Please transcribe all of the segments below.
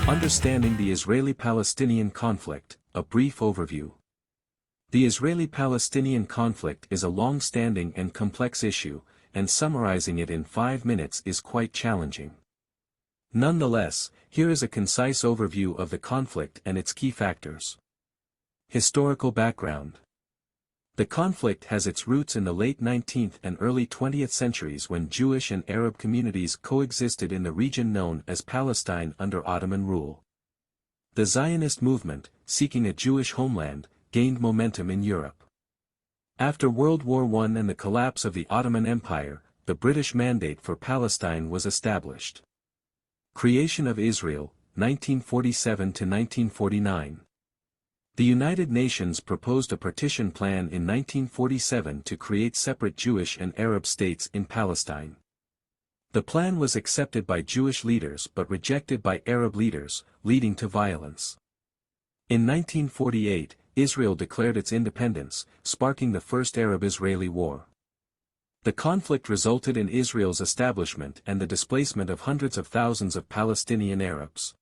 Understanding the Israeli-Palestinian conflict, a brief overview. The Israeli-Palestinian conflict is a long-standing and complex issue, and summarizing it in 5 minutes is quite challenging. Nonetheless, here is a concise overview of the conflict and its key factors. Historical background. The conflict has its roots in the late 19th and early 20th centuries when Jewish and Arab communities coexisted in the region known as Palestine under Ottoman rule. The Zionist movement, seeking a Jewish homeland, gained momentum in Europe. After World War I and the collapse of the Ottoman Empire, the British Mandate for Palestine was established. Creation of Israel, 1947 to 1949. The United Nations proposed a partition plan in 1947 to create separate Jewish and Arab states in Palestine. The plan was accepted by Jewish leaders but rejected by Arab leaders, leading to violence. In 1948, Israel declared its independence, sparking the First Arab-Israeli War. The conflict resulted in Israel's establishment and the displacement of hundreds of thousands of Palestinian Arabs.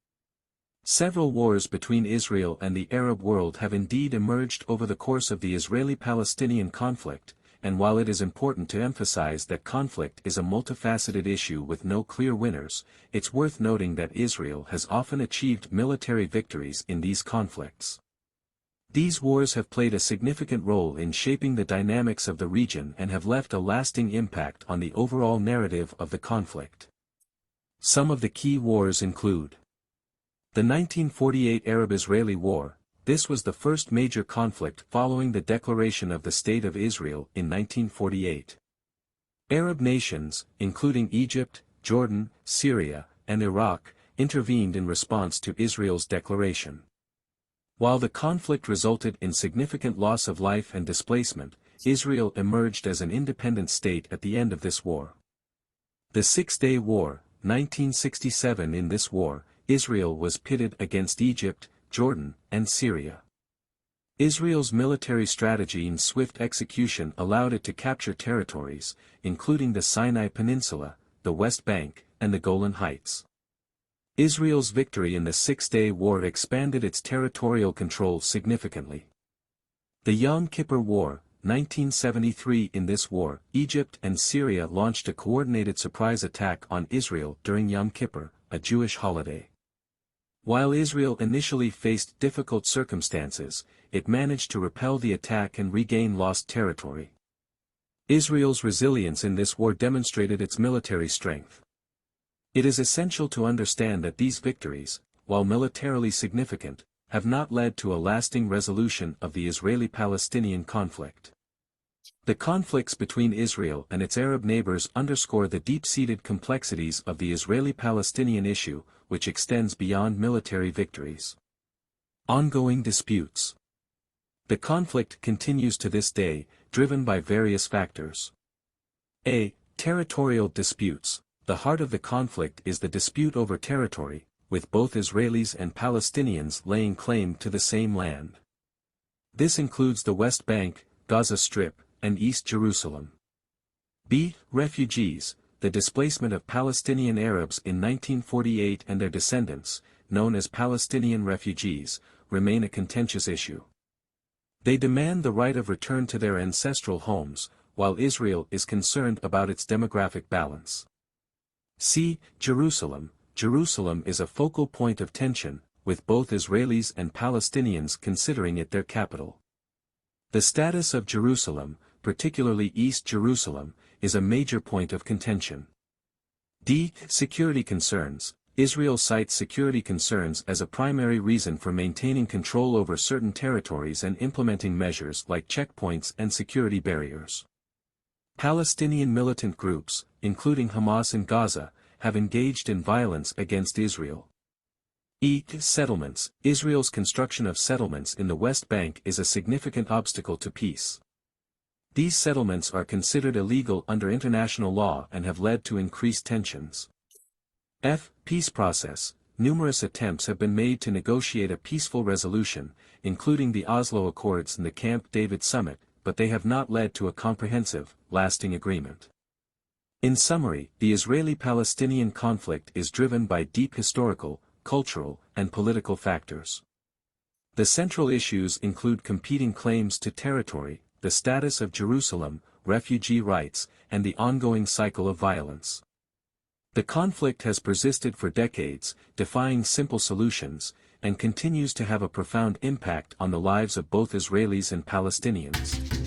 Several wars between Israel and the Arab world have indeed emerged over the course of the Israeli-Palestinian conflict, and while it is important to emphasize that conflict is a multifaceted issue with no clear winners, it's worth noting that Israel has often achieved military victories in these conflicts. These wars have played a significant role in shaping the dynamics of the region and have left a lasting impact on the overall narrative of the conflict. Some of the key wars include the 1948 Arab-Israeli War. This was the first major conflict following the declaration of the State of Israel in 1948. Arab nations, including Egypt, Jordan, Syria, and Iraq, intervened in response to Israel's declaration. While the conflict resulted in significant loss of life and displacement, Israel emerged as an independent state at the end of this war. The Six-Day War, 1967. In this war, Israel was pitted against Egypt, Jordan, and Syria. Israel's military strategy and swift execution allowed it to capture territories, including the Sinai Peninsula, the West Bank, and the Golan Heights. Israel's victory in the Six-Day War expanded its territorial control significantly. The Yom Kippur War, 1973. In this war, Egypt and Syria launched a coordinated surprise attack on Israel during Yom Kippur, a Jewish holiday. While Israel initially faced difficult circumstances, it managed to repel the attack and regain lost territory. Israel's resilience in this war demonstrated its military strength. It is essential to understand that these victories, while militarily significant, have not led to a lasting resolution of the Israeli-Palestinian conflict. The conflicts between Israel and its Arab neighbors underscore the deep-seated complexities of the Israeli-Palestinian issue, which extends beyond military victories. Ongoing disputes. The conflict continues to this day, driven by various factors. A. Territorial disputes. The heart of the conflict is the dispute over territory, with both Israelis and Palestinians laying claim to the same land. This includes the West Bank, Gaza Strip, and East Jerusalem. B. Refugees. The displacement of Palestinian Arabs in 1948 and their descendants, known as Palestinian refugees, remain a contentious issue. They demand the right of return to their ancestral homes, while Israel is concerned about its demographic balance. C. Jerusalem. Jerusalem is a focal point of tension, with both Israelis and Palestinians considering it their capital. The status of Jerusalem, particularly East Jerusalem, is a major point of contention. D. Security concerns. Israel cites security concerns as a primary reason for maintaining control over certain territories and implementing measures like checkpoints and security barriers. Palestinian militant groups, including Hamas in Gaza, have engaged in violence against Israel. E. Settlements. Israel's construction of settlements in the West Bank is a significant obstacle to peace. These settlements are considered illegal under international law and have led to increased tensions. F. Peace process. Numerous attempts have been made to negotiate a peaceful resolution, including the Oslo Accords and the Camp David Summit, but they have not led to a comprehensive, lasting agreement. In summary, the Israeli-Palestinian conflict is driven by deep historical, cultural, and political factors. The central issues include competing claims to territory, the status of Jerusalem, refugee rights, and the ongoing cycle of violence. The conflict has persisted for decades, defying simple solutions, and continues to have a profound impact on the lives of both Israelis and Palestinians.